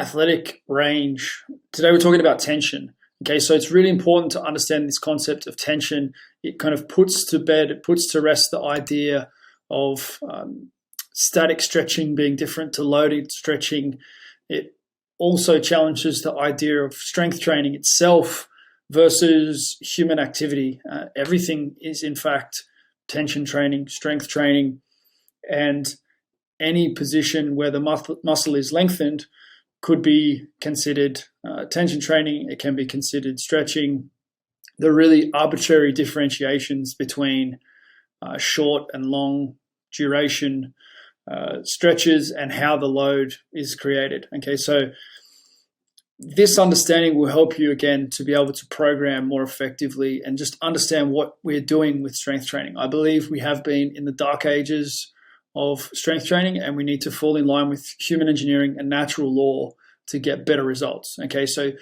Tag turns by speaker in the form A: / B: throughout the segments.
A: athletic range. Today we're talking about tension. Okay, so it's really important to understand this concept of tension. It kind of puts to rest the idea of static stretching being different to loaded stretching. It also challenges the idea of strength training itself versus human activity. Everything is in fact tension training, strength training, and any position where the muscle is lengthened could be considered tension training. It can be considered stretching. There are really arbitrary differentiations between short and long duration stretches and how the load is created. Okay, so this understanding will help you again to be able to program more effectively and just understand what we're doing with strength training. I believe we have been in the dark ages of strength training, and we need to fall in line with human engineering and natural law to get better results. Okay, so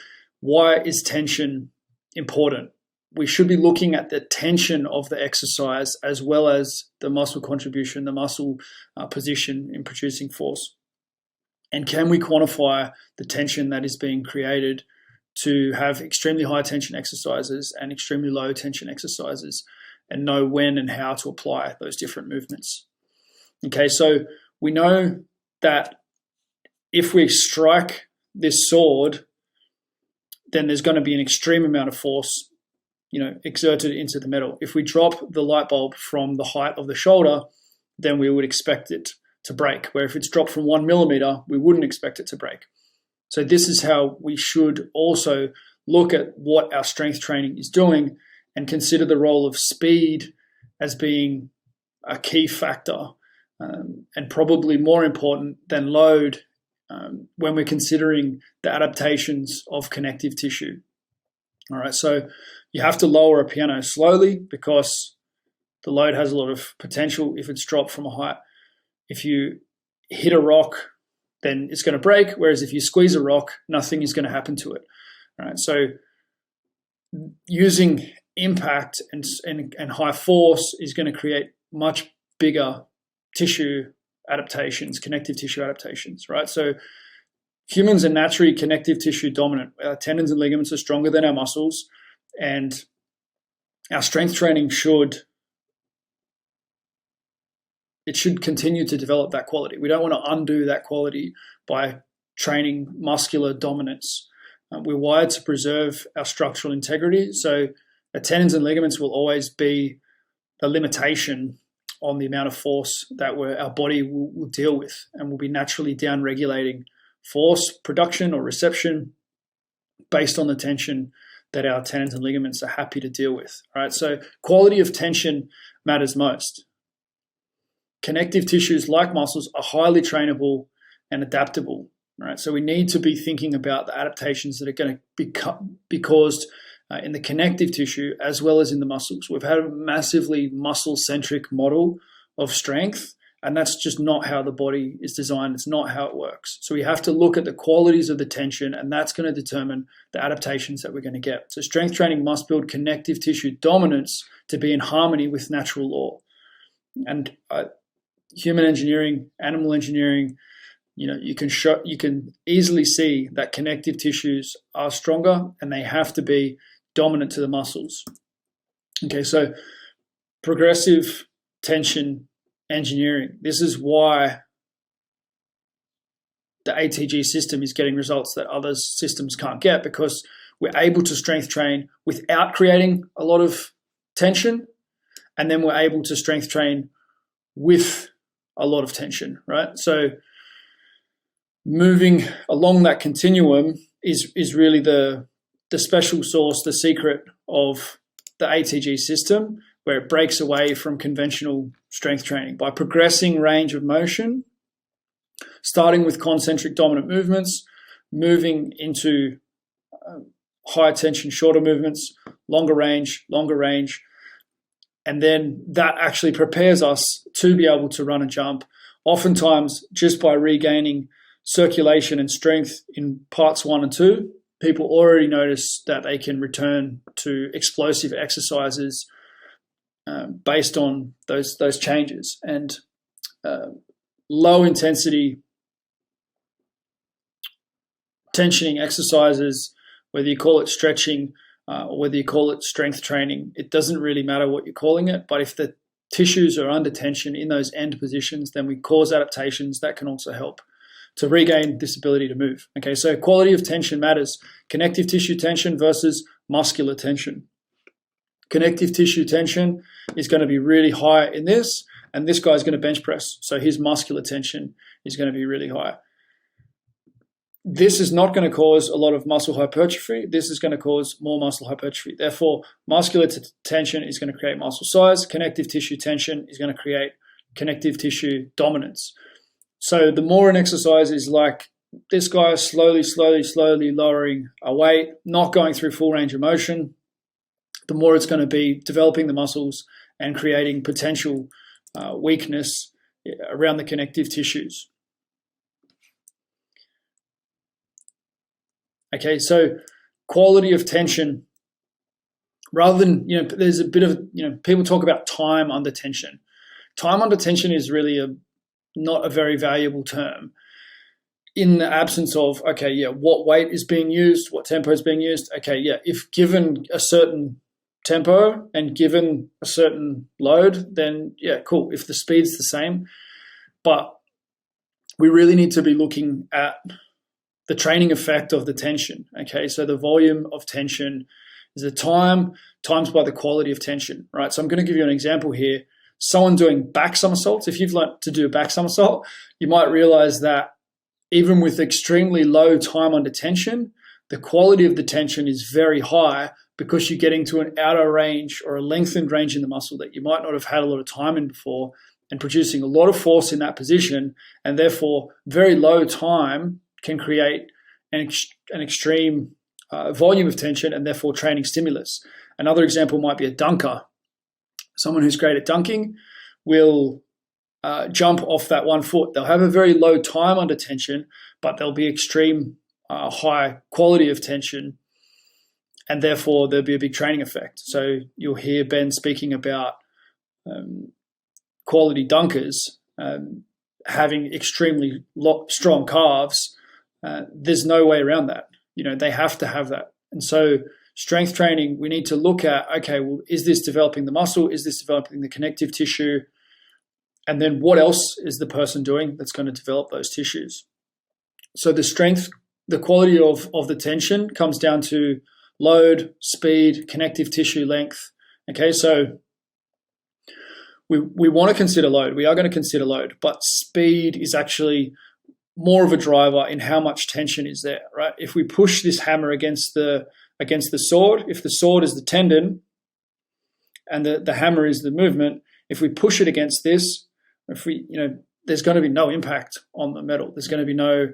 A: why is tension important? We should be looking at the tension of the exercise as well as the muscle contribution, the muscle position in producing force. And can we quantify the tension that is being created to have extremely high tension exercises and extremely low tension exercises, and know when and how to apply those different movements? Okay, so we know that if we strike this sword, then there's going to be an extreme amount of force, exerted into the metal. If we drop the light bulb from the height of the shoulder, then we would expect it to break. Where if it's dropped from 1 millimeter, we wouldn't expect it to break. So this is how we should also look at what our strength training is doing and consider the role of speed as being a key factor. And probably more important than load when we're considering the adaptations of connective tissue. All right, so you have to lower a piano slowly because the load has a lot of potential if it's dropped from a height. If you hit a rock, then it's going to break, whereas if you squeeze a rock, nothing is going to happen to it. All right, so using impact and high force is going to create much bigger tissue adaptations, connective tissue adaptations, right? So humans are naturally connective tissue dominant. Our tendons and ligaments are stronger than our muscles, and our strength training should continue to develop that quality. We don't want to undo that quality by training muscular dominance. We're wired to preserve our structural integrity, so our tendons and ligaments will always be a limitation on the amount of force that our body will deal with, and will be naturally down-regulating force production or reception based on the tension that our tendons and ligaments are happy to deal with. Right? So quality of tension matters most. Connective tissues, like muscles, are highly trainable and adaptable. Right? So we need to be thinking about the adaptations that are going to be caused in the connective tissue as well as in the muscles. We've had a massively muscle-centric model of strength, and that's just not how the body is designed. It's not how it works. So we have to look at the qualities of the tension, and that's going to determine the adaptations that we're going to get. So strength training must build connective tissue dominance to be in harmony with natural law. And human engineering, animal engineering, you can easily see that connective tissues are stronger, and they have to be dominant to the muscles. Okay, so progressive tension engineering. This is why the ATG system is getting results that other systems can't get, because we're able to strength train without creating a lot of tension, and then we're able to strength train with a lot of tension, right? So moving along that continuum is really the special sauce, the secret of the ATG system, where it breaks away from conventional strength training by progressing range of motion, starting with concentric dominant movements, moving into high tension, shorter movements, longer range, and then that actually prepares us to be able to run and jump, oftentimes just by regaining circulation and strength in parts 1 and 2. People already notice that they can return to explosive exercises based on those changes. And low intensity tensioning exercises, whether you call it stretching or whether you call it strength training, it doesn't really matter what you're calling it. But if the tissues are under tension in those end positions, then we cause adaptations that can also help to regain this ability to move. Okay, so quality of tension matters. Connective tissue tension versus muscular tension. Connective tissue tension is going to be really high in this, and this guy's going to bench press, so his muscular tension is going to be really high. This is not going to cause a lot of muscle hypertrophy. This is going to cause more muscle hypertrophy. Therefore, muscular tension is going to create muscle size. Connective tissue tension is going to create connective tissue dominance. So the more an exercise is like this guy is slowly lowering a weight, not going through full range of motion, the more it's going to be developing the muscles and creating potential weakness around the connective tissues. Okay, so quality of tension, rather than, there's a bit of, people talk about time under tension. Time under tension is really not a very valuable term in the absence of, what weight is being used, what tempo is being used. If given a certain tempo and given a certain load, then cool. If the speed's the same, but we really need to be looking at the training effect of the tension. Okay, so the volume of tension is the time times by the quality of tension, right? So I'm going to give you an example here. Someone doing back somersaults, if you've learned to do a back somersault, you might realize that even with extremely low time under tension, the quality of the tension is very high because you're getting to an outer range or a lengthened range in the muscle that you might not have had a lot of time in before, and producing a lot of force in that position, and therefore very low time can create an extreme volume of tension and therefore training stimulus. Another example might be a dunker. Someone who's great at dunking will jump off that 1 foot. They'll have a very low time under tension, but there'll be extreme high quality of tension, and therefore there'll be a big training effect. So you'll hear Ben speaking about quality dunkers having extremely strong calves. There's no way around that. They have to have that. And so strength training, we need to look at, is this developing the muscle? Is this developing the connective tissue? And then what else is the person doing that's going to develop those tissues? So the strength, the quality of the tension comes down to load, speed, connective tissue length. Okay, so we want to consider load. We are going to consider load, but speed is actually more of a driver in how much tension is there, right? If we push this hammer against the sword, if the sword is the tendon and the hammer is the movement, if we push it against this, there's going to be no impact on the metal. There's going to be no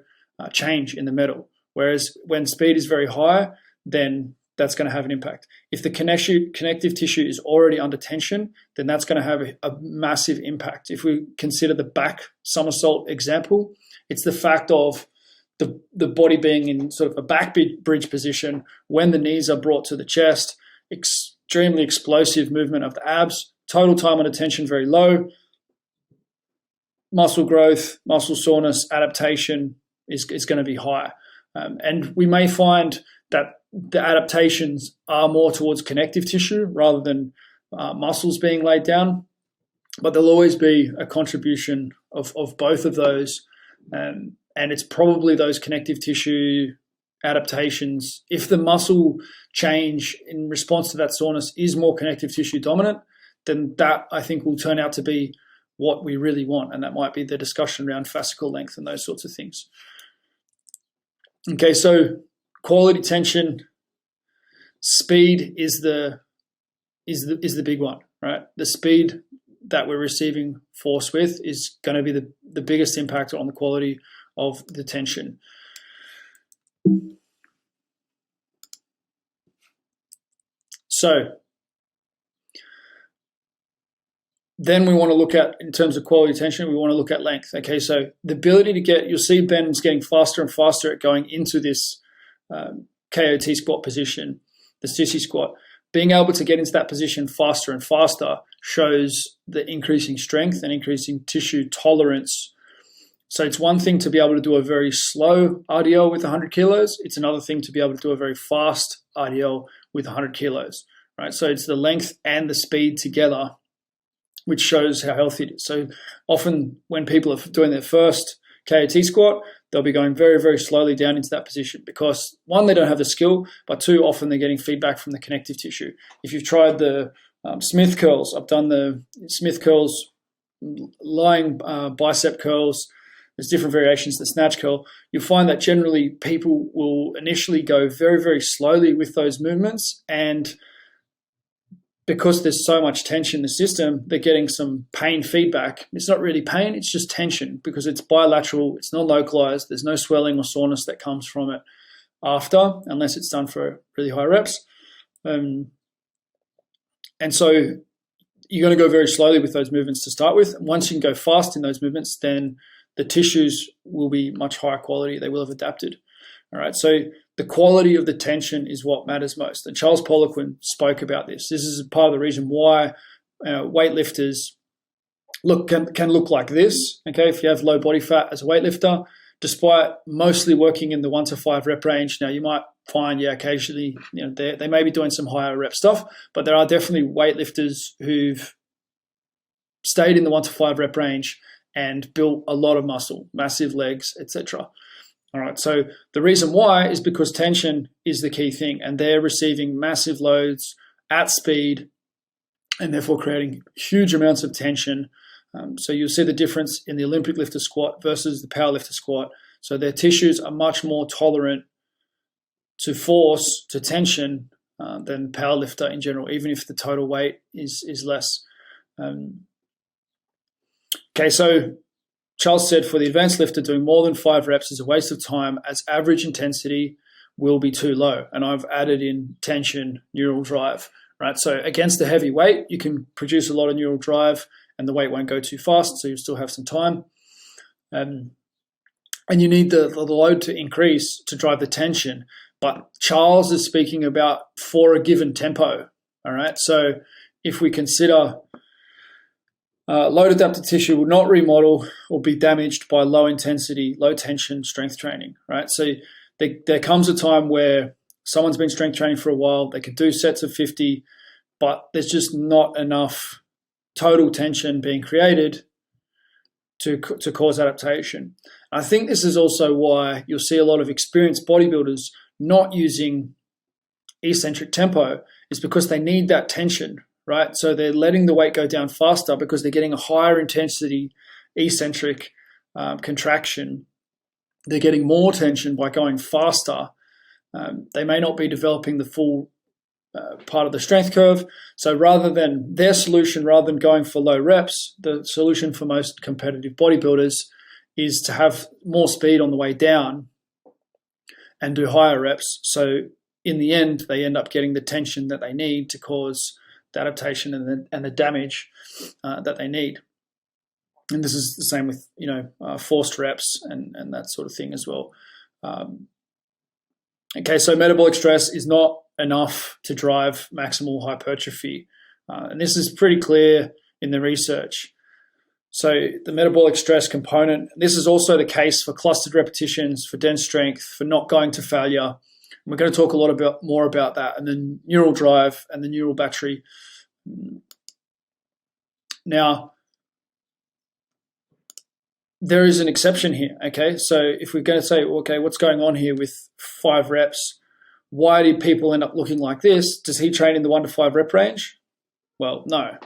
A: change in the metal. Whereas when speed is very high, then that's going to have an impact. If the connective tissue is already under tension, then that's going to have a massive impact. If we consider the back somersault example, it's the fact of the body being in sort of a back bridge position when the knees are brought to the chest, extremely explosive movement of the abs, total time under tension very low, muscle growth, muscle soreness, adaptation is going to be high. And we may find that the adaptations are more towards connective tissue rather than muscles being laid down, but there'll always be a contribution of both of those. And it's probably those connective tissue adaptations. If the muscle change in response to that soreness is more connective tissue dominant, then that I think will turn out to be what we really want. And that might be the discussion around fascicle length and those sorts of things. Okay, so quality tension, speed is the big one, right? The speed that we're receiving force with is going to be the biggest impact on the quality of the tension. So then we want to look at, in terms of quality tension, we want to look at length. Okay, so the ability to you'll see Ben's getting faster and faster at going into this KOT squat position, the sissy squat. Being able to get into that position faster and faster shows the increasing strength and increasing tissue tolerance. So it's one thing to be able to do a very slow RDL with 100 kilos. It's another thing to be able to do a very fast RDL with 100 kilos, right? So it's the length and the speed together, which shows how healthy it is. So often when people are doing their first KAT squat, they'll be going very, very slowly down into that position because, one, they don't have the skill, but two, often they're getting feedback from the connective tissue. If you've tried the Smith curls, I've done the Smith curls, lying bicep curls, there's different variations, the snatch curl, you'll find that generally people will initially go very, very slowly with those movements, and because there's so much tension in the system, they're getting some pain feedback. It's not really pain, it's just tension because it's bilateral, it's not localized, there's no swelling or soreness that comes from it after, unless it's done for really high reps. And so you're going to go very slowly with those movements to start with. Once you can go fast in those movements, then the tissues will be much higher quality. They will have adapted. All right, so the quality of the tension is what matters most. And Charles Poliquin spoke about this. This is part of the reason why weightlifters can look like this. Okay, if you have low body fat as a weightlifter, despite mostly working in the 1 to 5 rep range, now you might find, occasionally, they may be doing some higher rep stuff, but there are definitely weightlifters who've stayed in the 1 to 5 rep range and built a lot of muscle, massive legs, etc. All right, so the reason why is because tension is the key thing, and they're receiving massive loads at speed and therefore creating huge amounts of tension. So you'll see the difference in the Olympic lifter squat versus the powerlifter squat. So their tissues are much more tolerant to force, to tension than powerlifter in general, even if the total weight is less. Okay, so Charles said for the advanced lifter, doing more than 5 reps is a waste of time as average intensity will be too low. And I've added in tension, neural drive, right? So against a heavy weight, you can produce a lot of neural drive and the weight won't go too fast, so you'll still have some time. And you need the load to increase to drive the tension. But Charles is speaking about for a given tempo, all right? So if we consider load adapted tissue will not remodel or be damaged by low intensity, low tension strength training, right? So there comes a time where someone's been strength training for a while, they could do sets of 50, but there's just not enough total tension being created to cause adaptation. I think this is also why you'll see a lot of experienced bodybuilders not using eccentric tempo, is because they need that tension, right? So they're letting the weight go down faster because they're getting a higher intensity eccentric contraction. They're getting more tension by going faster. They may not be developing the full part of the strength curve. So rather than their solution, rather than going for low reps, the solution for most competitive bodybuilders is to have more speed on the way down and do higher reps. So in the end, they end up getting the tension that they need to cause the adaptation and the damage that they need. And this is the same with forced reps and that sort of thing as well. Okay, so metabolic stress is not enough to drive maximal hypertrophy. And this is pretty clear in the research. So the metabolic stress component, this is also the case for clustered repetitions, for dense strength, for not going to failure. And we're going to talk a lot more about that, and then neural drive and the neural battery. Now, there is an exception here, okay? So if we're going to say, okay, what's going on here with 5 reps? Why do people end up looking like this? Does he train in the 1 to 5 rep range? Well, no,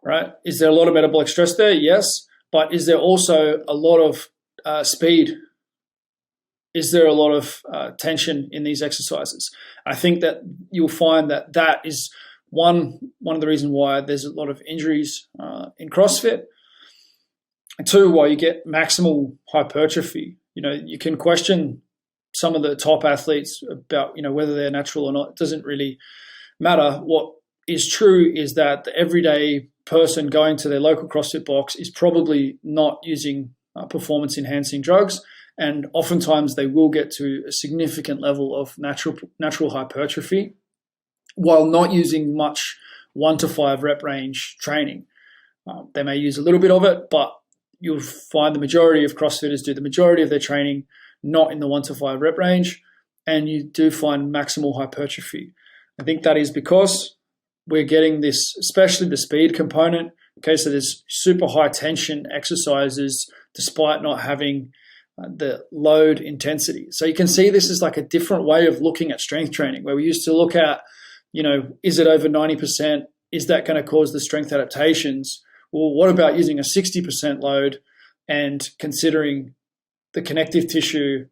A: right? Is there a lot of metabolic stress there? Yes, but is there also a lot of speed? Is there a lot of tension in these exercises? I think that you'll find that that is one of the reasons why there's a lot of injuries in CrossFit. And 2, why you get maximal hypertrophy. You can question some of the top athletes about whether they're natural or not. It doesn't really matter. What is true is that the everyday person going to their local CrossFit box is probably not using performance enhancing drugs, and oftentimes they will get to a significant level of natural hypertrophy while not using much 1 to 5 rep range training. They may use a little bit of it, but you'll find the majority of CrossFitters do the majority of their training not in the 1 to 5 rep range, and you do find maximal hypertrophy. I think that is because we're getting this, especially the speed component. Okay, so there's super high tension exercises despite not having the load intensity. So you can see this is like a different way of looking at strength training, where we used to look at, is it over 90%? Is that going to cause the strength adaptations? Well, what about using a 60% load and considering the connective tissue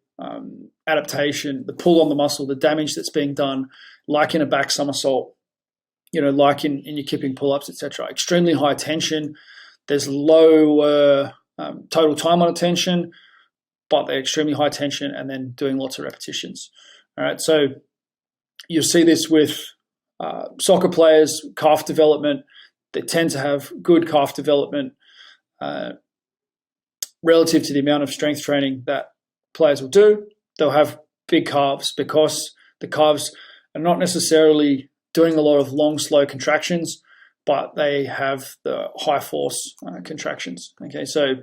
A: adaptation, the pull on the muscle, the damage that's being done, like in a back somersault, like in your kipping pull-ups, etc. Extremely high tension. There's low total time on attention, but they're extremely high tension and then doing lots of repetitions. All right, so you'll see this with soccer players, calf development. They tend to have good calf development relative to the amount of strength training that players will do. They'll have big calves because the calves are not necessarily doing a lot of long, slow contractions, but they have the high force contractions. Okay, so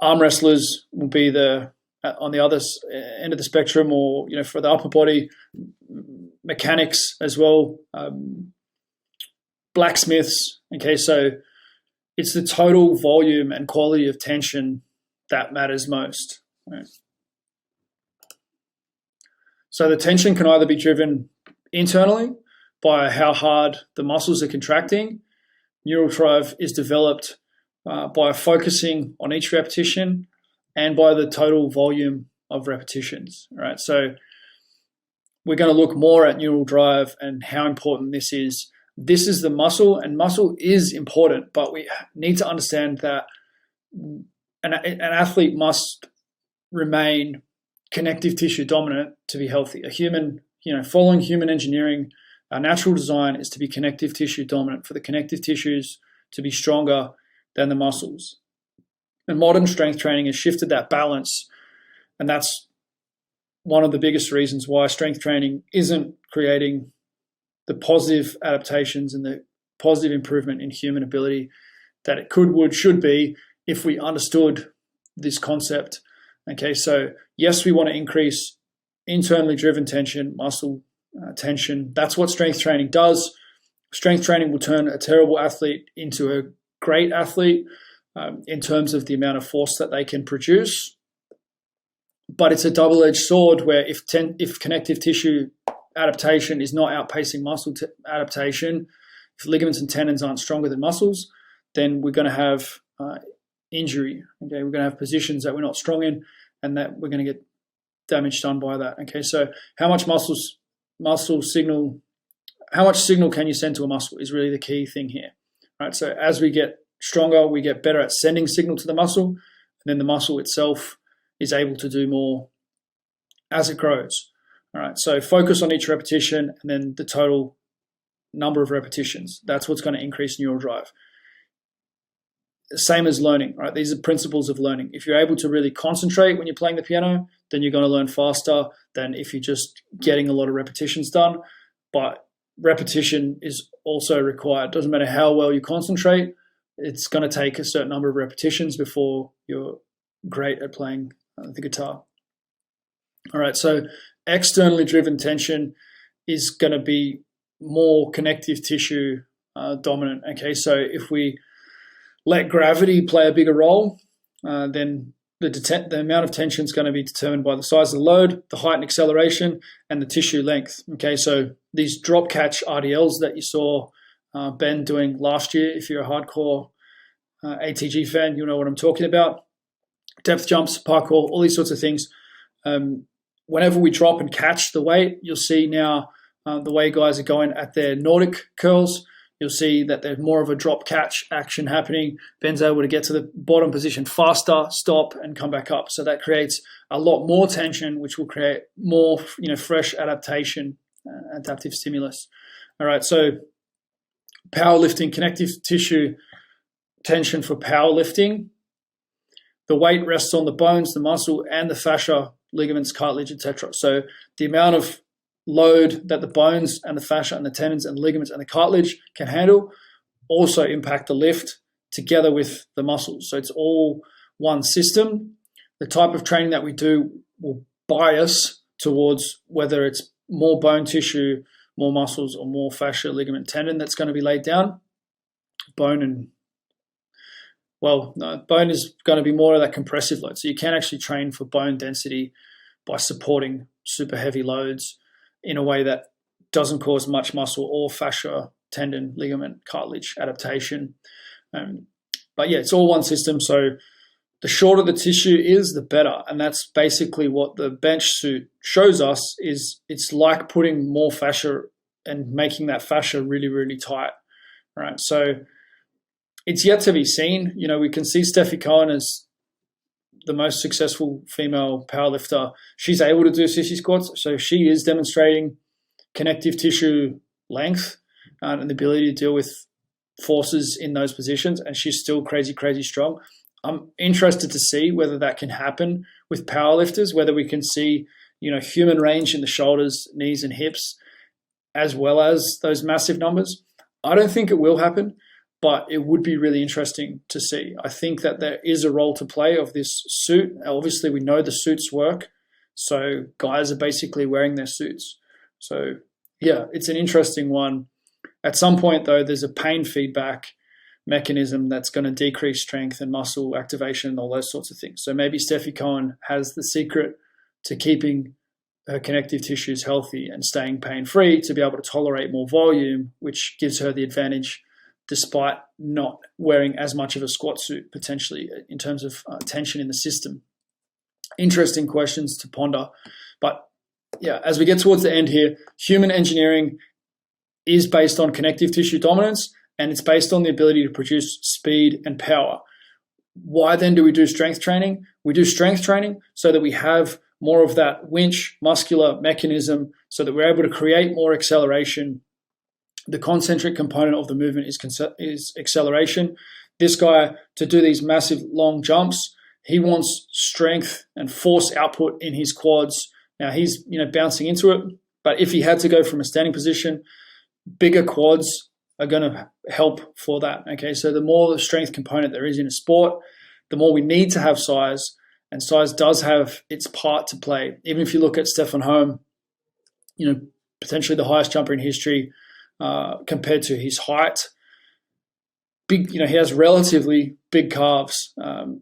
A: arm wrestlers will be on the other end of the spectrum, or for the upper body, mechanics as well, blacksmiths. Okay, so it's the total volume and quality of tension that matters most. Right? So the tension can either be driven internally by how hard the muscles are contracting. Neural drive is developed by focusing on each repetition and by the total volume of repetitions. Right? So we're going to look more at neural drive and how important this is. This is the muscle, and muscle is important, but we need to understand that an athlete must remain connective tissue dominant to be healthy. A human, following human engineering, our natural design is to be connective tissue dominant, for the connective tissues to be stronger than the muscles. And modern strength training has shifted that balance, and that's one of the biggest reasons why strength training isn't creating the positive adaptations and the positive improvement in human ability that it should be if we understood this concept. Okay, so yes, we want to increase internally driven tension, muscle tension. That's what strength training does. Strength training will turn a terrible athlete into a great athlete in terms of the amount of force that they can produce. But it's a double-edged sword where if connective tissue adaptation is not outpacing muscle adaptation, if ligaments and tendons aren't stronger than muscles, then we're going to have injury. Okay, we're going to have positions that we're not strong in, and that we're going to get damage done by that. Okay, so how much signal can you send to a muscle is really the key thing here. Right. So as we get stronger, we get better at sending signal to the muscle, and then the muscle itself is able to do more as it grows. All right, so focus on each repetition and then the total number of repetitions. That's what's going to increase neural drive. Same as learning, right? These are principles of learning. If you're able to really concentrate when you're playing the piano, then you're going to learn faster than if you're just getting a lot of repetitions done. But repetition is also required. Doesn't matter how well you concentrate, it's going to take a certain number of repetitions before you're great at playing the guitar. All right, so externally driven tension is going to be more connective tissue dominant. Okay, so if we let gravity play a bigger role, then the amount of tension is going to be determined by the size of the load, the height and acceleration, and the tissue length. Okay, so these drop catch RDLs that you saw Ben doing last year, if you're a hardcore ATG fan, you'll know what I'm talking about. Depth jumps, parkour, all these sorts of things. Whenever we drop and catch the weight, you'll see now the way guys are going at their Nordic curls, you'll see that there's more of a drop catch action happening. Ben's able to get to the bottom position faster, stop, and come back up. So that creates a lot more tension, which will create more, fresh adaptation, adaptive stimulus. All right, so powerlifting, connective tissue tension for powerlifting. The weight rests on the bones, the muscle, and the fascia, ligaments, cartilage, etc. So the amount of load that the bones and the fascia and the tendons and ligaments and the cartilage can handle also impact the lift together with the muscles. So it's all one system. The type of training that we do will bias towards whether it's more bone tissue, more muscles, or more fascia, ligament, tendon that's going to be laid down. Bone is going to be more of that compressive load. So you can actually train for bone density by supporting super heavy loads in a way that doesn't cause much muscle or fascia, tendon, ligament, cartilage adaptation. But yeah, it's all one system. So the shorter the tissue is, the better. And that's basically what the bench suit shows us. Is it's like putting more fascia and making that fascia really, really tight, right? So it's yet to be seen. You know, we can see Steffi Cohen as the most successful female powerlifter. She's able to do sissy squats. So she is demonstrating connective tissue length and the ability to deal with forces in those positions. And she's still crazy, crazy strong. I'm interested to see whether that can happen with powerlifters, whether we can see, you know, human range in the shoulders, knees, and hips, as well as those massive numbers. I don't think it will happen, but it would be really interesting to see. I think that there is a role to play of this suit. Obviously, we know the suits work, so guys are basically wearing their suits. So yeah, it's an interesting one. At some point, though, there's a pain feedback mechanism that's going to decrease strength and muscle activation and all those sorts of things. So maybe Steffi Cohen has the secret to keeping her connective tissues healthy and staying pain-free to be able to tolerate more volume, which gives her the advantage despite not wearing as much of a squat suit potentially in terms of tension in the system. Interesting questions to ponder. But yeah, as we get towards the end here, human engineering is based on connective tissue dominance, and it's based on the ability to produce speed and power. Why then do we do strength training? We do strength training so that we have more of that winch muscular mechanism so that we're able to create more acceleration. The concentric component of the movement is acceleration. This guy, to do these massive long jumps, he wants strength and force output in his quads. Now he's, bouncing into it, but if he had to go from a standing position, bigger quads are going to help for that. Okay, so the more strength component there is in a sport, the more we need to have size, and size does have its part to play. Even if you look at Stefan Holm, potentially the highest jumper in history compared to his height, big. He has relatively big calves,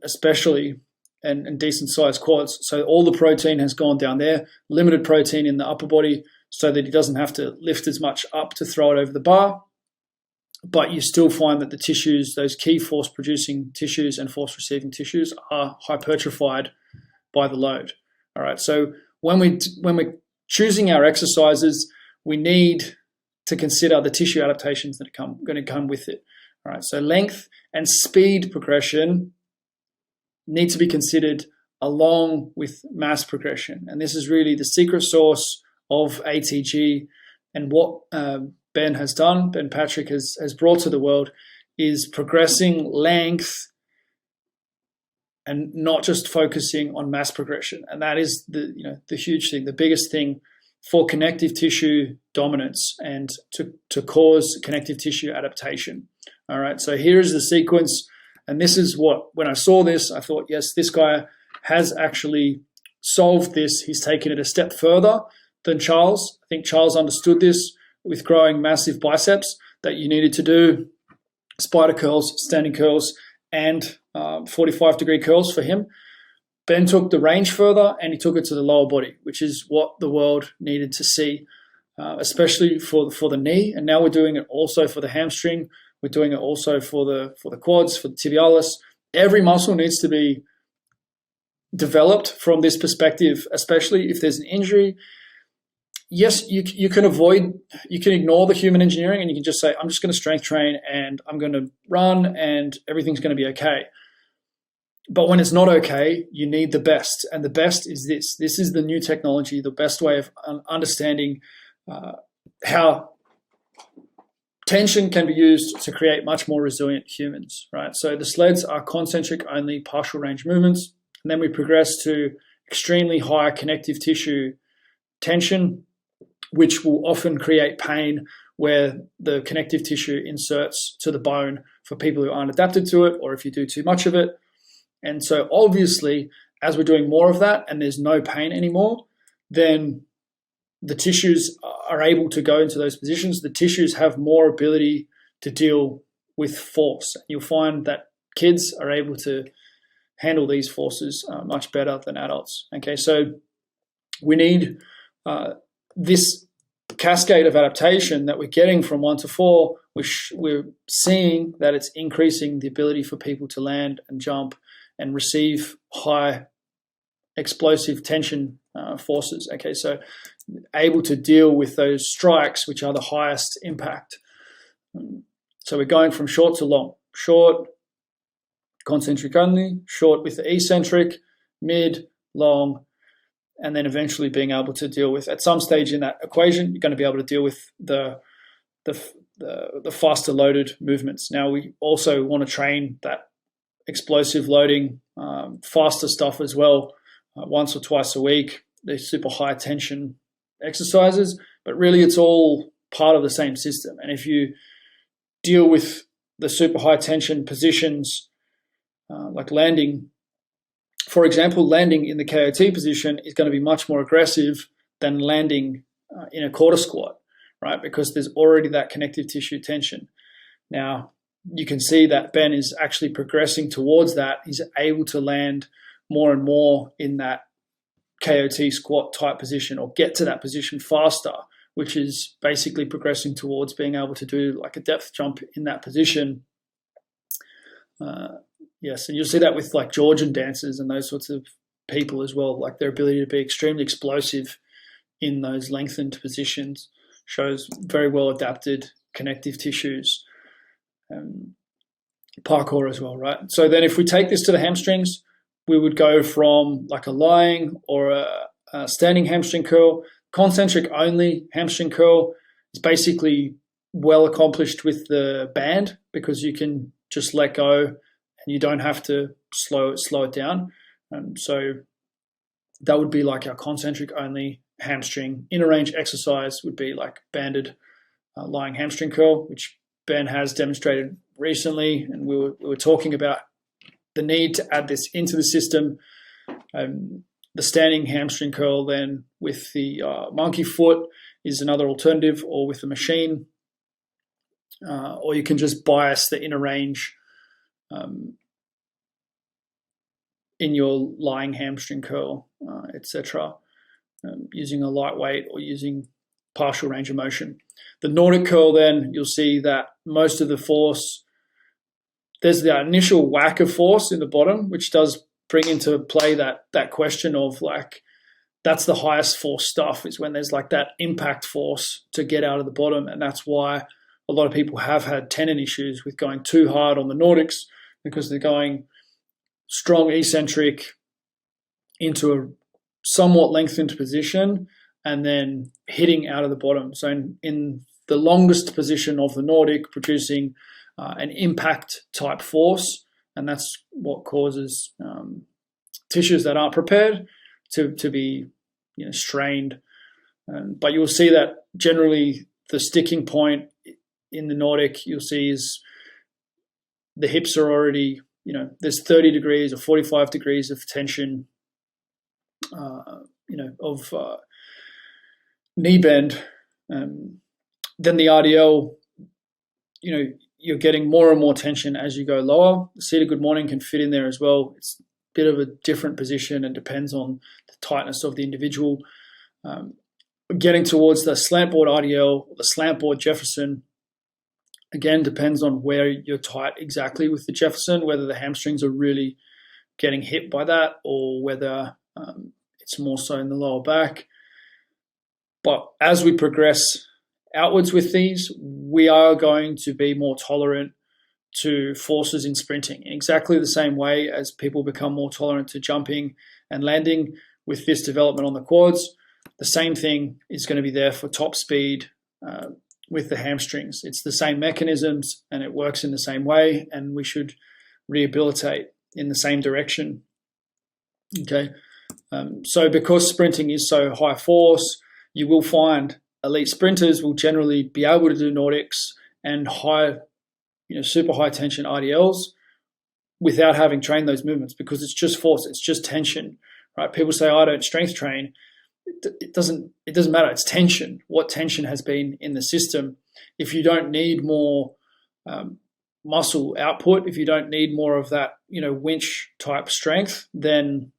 A: especially, and decent sized quads. So all the protein has gone down there, limited protein in the upper body, so that he doesn't have to lift as much up to throw it over the bar. But you still find that the tissues, those key force-producing tissues and force-receiving tissues, are hypertrophied by the load. All right. So when we're choosing our exercises, we need to consider the tissue adaptations that are going to come with it. All right. So length and speed progression need to be considered along with mass progression, and this is really the secret sauce of ATG, and what Ben has done, Ben Patrick has brought to the world, is progressing length and not just focusing on mass progression. And that is the huge thing, the biggest thing for connective tissue dominance and to cause connective tissue adaptation. All right, so here is the sequence, and this is when I saw this, I thought, yes, this guy has actually solved this. He's taken it a step further than Charles. I think Charles understood this with growing massive biceps, that you needed to do spider curls, standing curls, and 45-degree curls for him. Ben took the range further, and he took it to the lower body, which is what the world needed to see, especially for the knee. And now we're doing it also for the hamstring. We're doing it also for the quads, for the tibialis. Every muscle needs to be developed from this perspective, especially if there's an injury. Yes, you can ignore the human engineering, and you can just say, I'm just going to strength train and I'm going to run and everything's going to be okay. But when it's not okay, you need the best. And the best is this. This is the new technology, the best way of understanding how tension can be used to create much more resilient humans, right? So the sleds are concentric only partial range movements. And then we progress to extremely high connective tissue tension, which will often create pain where the connective tissue inserts to the bone for people who aren't adapted to it, or if you do too much of it. And so obviously, as we're doing more of that and there's no pain anymore, then the tissues are able to go into those positions. The tissues have more ability to deal with force. You'll find that kids are able to handle these forces much better than adults. Okay, so we need this cascade of adaptation that we're getting from 1 to 4. We're seeing that it's increasing the ability for people to land and jump and receive high explosive tension forces. Okay, so able to deal with those strikes, which are the highest impact. So we're going from short to long. Short, concentric only, short with the eccentric, mid, long, and then eventually being able to deal with, at some stage in that equation, you're going to be able to deal with the faster loaded movements. Now we also want to train that explosive loading, faster stuff as well, once or twice a week. They're super high tension exercises, but really it's all part of the same system. And if you deal with the super high tension positions, like landing, for example, landing in the KOT position is going to be much more aggressive than landing in a quarter squat, right? Because there's already that connective tissue tension. Now, you can see that Ben is actually progressing towards that. He's able to land more and more in that KOT squat type position, or get to that position faster, which is basically progressing towards being able to do like a depth jump in that position. Yes, and you'll see that with like Georgian dancers and those sorts of people as well. Like their ability to be extremely explosive in those lengthened positions shows very well adapted connective tissues. Parkour as well, right? So then if we take this to the hamstrings, we would go from like a lying or a standing hamstring curl. Concentric only hamstring curl is basically well accomplished with the band, because you can just let go and you don't have to slow it down. So that would be like our concentric only hamstring. Inner range exercise would be like banded lying hamstring curl, which Ben has demonstrated recently, and we were talking about the need to add this into the system. The standing hamstring curl then with the monkey foot is another alternative, or with the machine, or you can just bias the inner range in your lying hamstring curl, etc., using a lightweight or using partial range of motion. The Nordic curl, then you'll see that most of the force, there's the initial whack of force in the bottom, which does bring into play that question of like, that's the highest force stuff, is when there's like that impact force to get out of the bottom. And that's why a lot of people have had tendon issues with going too hard on the Nordics, because they're going strong eccentric into a somewhat lengthened position and then hitting out of the bottom. So in the longest position of the Nordic, producing an impact type force, and that's what causes tissues that aren't prepared to be strained. But you'll see that generally the sticking point in the Nordic, you'll see, is the hips are already, there's 30 degrees or 45 degrees of tension, of knee bend. Then the RDL, you're getting more and more tension as you go lower. The seated good morning can fit in there as well. It's a bit of a different position and depends on the tightness of the individual. Getting towards the slant board RDL, or the slant board Jefferson, again, depends on where you're tight exactly with the Jefferson, whether the hamstrings are really getting hit by that or whether it's more so in the lower back. But as we progress outwards with these, we are going to be more tolerant to forces in sprinting, in exactly the same way as people become more tolerant to jumping and landing with this development on the quads. The same thing is going to be there for top speed with the hamstrings. It's the same mechanisms and it works in the same way, and we should rehabilitate in the same direction. Okay, so because sprinting is so high force, you will find elite sprinters will generally be able to do Nordics and high, super high tension RDLs without having trained those movements, because it's just force, it's just tension, right? People say, I don't strength train. It doesn't matter. It's tension. What tension has been in the system? If you don't need more muscle output, if you don't need more of that, winch type strength, then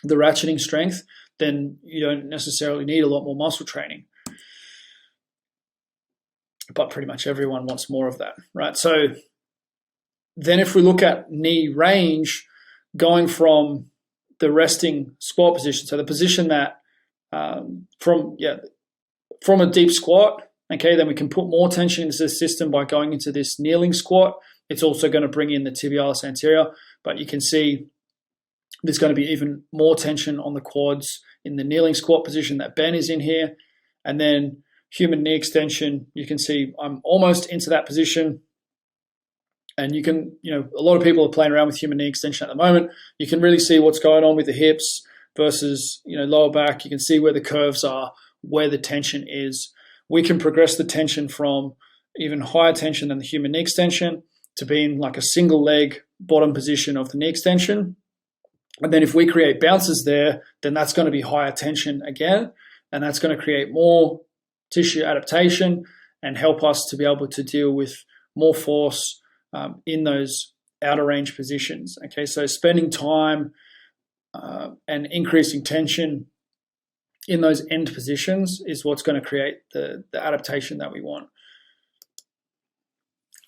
A: the ratcheting strength, then you don't necessarily need a lot more muscle training. But pretty much everyone wants more of that, right? So then if we look at knee range, going from the resting squat position, so the position that from a deep squat, okay, then we can put more tension into the system by going into this kneeling squat. It's also going to bring in the tibialis anterior, but you can see there's going to be even more tension on the quads in the kneeling squat position that Ben is in here. And then human knee extension, you can see I'm almost into that position. And you can, a lot of people are playing around with human knee extension at the moment. You can really see what's going on with the hips versus, lower back. You can see where the curves are, where the tension is. We can progress the tension from even higher tension than the human knee extension to being like a single leg bottom position of the knee extension. And then if we create bounces there, then that's going to be higher tension again. And that's going to create more tissue adaptation and help us to be able to deal with more force in those outer range positions. Okay, so spending time and increasing tension in those end positions is what's going to create the adaptation that we want.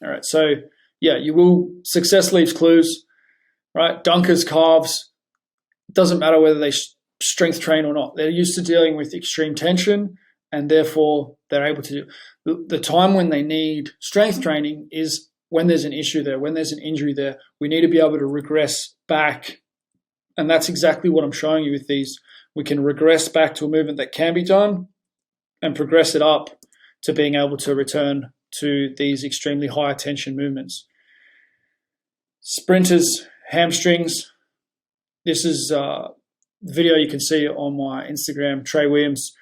A: All right, so you will, success leaves clues, right? Dunkers, calves, doesn't matter whether they strength train or not. They're used to dealing with extreme tension, and therefore they're able to do. The time when they need strength training is when there's an issue there, when there's an injury there. We need to be able to regress back. And that's exactly what I'm showing you with these. We can regress back to a movement that can be done and progress it up to being able to return to these extremely high tension movements. Sprinters, hamstrings. This is a video you can see on my Instagram, Trey Williams,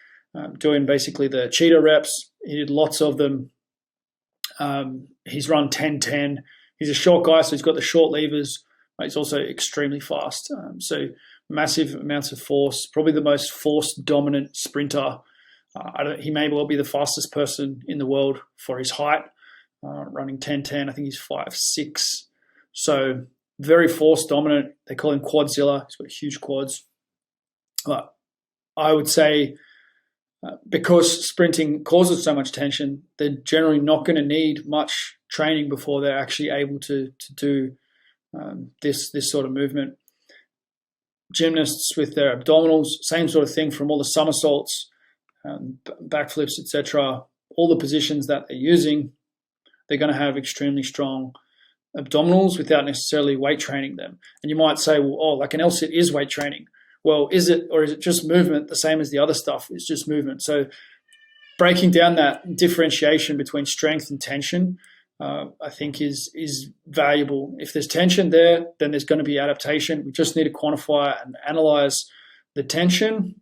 A: doing basically the cheetah reps. He did lots of them. He's run 10-10. He's a short guy, so he's got the short levers. He's also extremely fast. So massive amounts of force, probably the most force-dominant sprinter. He may well be the fastest person in the world for his height, running 10-10. I think he's 5'6". So very force-dominant. They call him Quadzilla. He's got huge quads. But I would say because sprinting causes so much tension, they're generally not going to need much training before they're actually able to do this sort of movement. Gymnasts with their abdominals, same sort of thing, from all the somersaults, backflips, etc. All the positions that they're using, they're going to have extremely strong abdominals without necessarily weight training them. And you might say, well, like an L-sit is weight training. Well, is it, or is it just movement, the same as the other stuff? It's just movement. So breaking down that differentiation between strength and tension, I think is valuable. If there's tension there, then there's going to be adaptation. We just need to quantify and analyze the tension,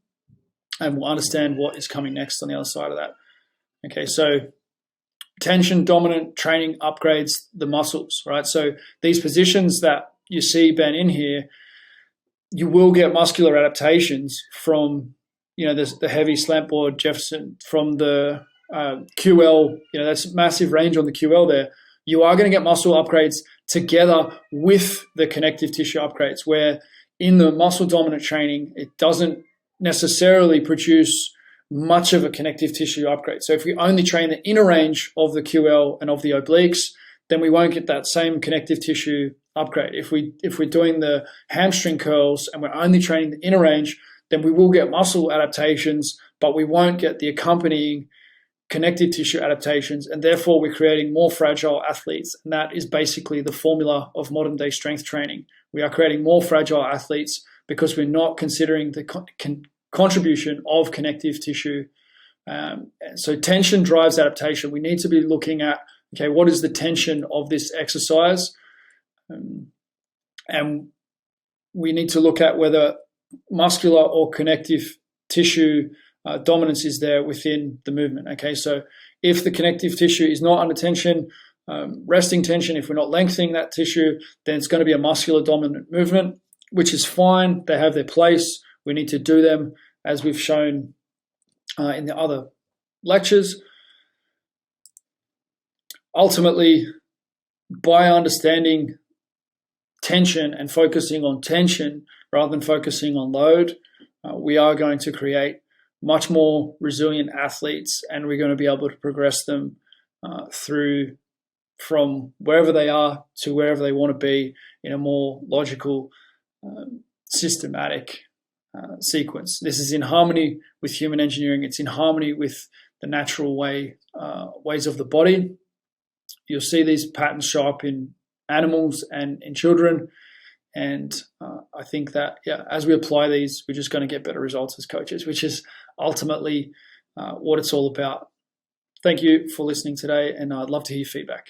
A: and we'll understand what is coming next on the other side of that. Okay, so tension dominant training upgrades the muscles, right? So these positions that you see, Ben, in here, you will get muscular adaptations from, the heavy slant board, Jefferson, from the QL, that's massive range on the QL there. You are going to get muscle upgrades together with the connective tissue upgrades, where in the muscle dominant training, it doesn't necessarily produce much of a connective tissue upgrade. So if we only train the inner range of the QL and of the obliques, then we won't get that same connective tissue upgrade. If we're doing the hamstring curls and we're only training the inner range, then we will get muscle adaptations, but we won't get the accompanying connective tissue adaptations, and therefore we're creating more fragile athletes. And that is basically the formula of modern day strength training. We are creating more fragile athletes because we're not considering the contribution of connective tissue. So tension drives adaptation. We need to be looking at, okay, what is the tension of this exercise? And we need to look at whether muscular or connective tissue dominance is there within the movement. Okay, so if the connective tissue is not under tension, resting tension, if we're not lengthening that tissue, then it's going to be a muscular dominant movement, which is fine. They have their place. We need to do them as we've shown in the other lectures. Ultimately, by understanding tension and focusing on tension rather than focusing on load, we are going to create much more resilient athletes, and we're going to be able to progress them through from wherever they are to wherever they want to be in a more logical, systematic sequence. This is in harmony with human engineering. It's in harmony with the natural ways of the body. You'll see these patterns show up in animals and in children. And I think that, as we apply these, we're just going to get better results as coaches, which is ultimately what it's all about. Thank you for listening today, and I'd love to hear feedback.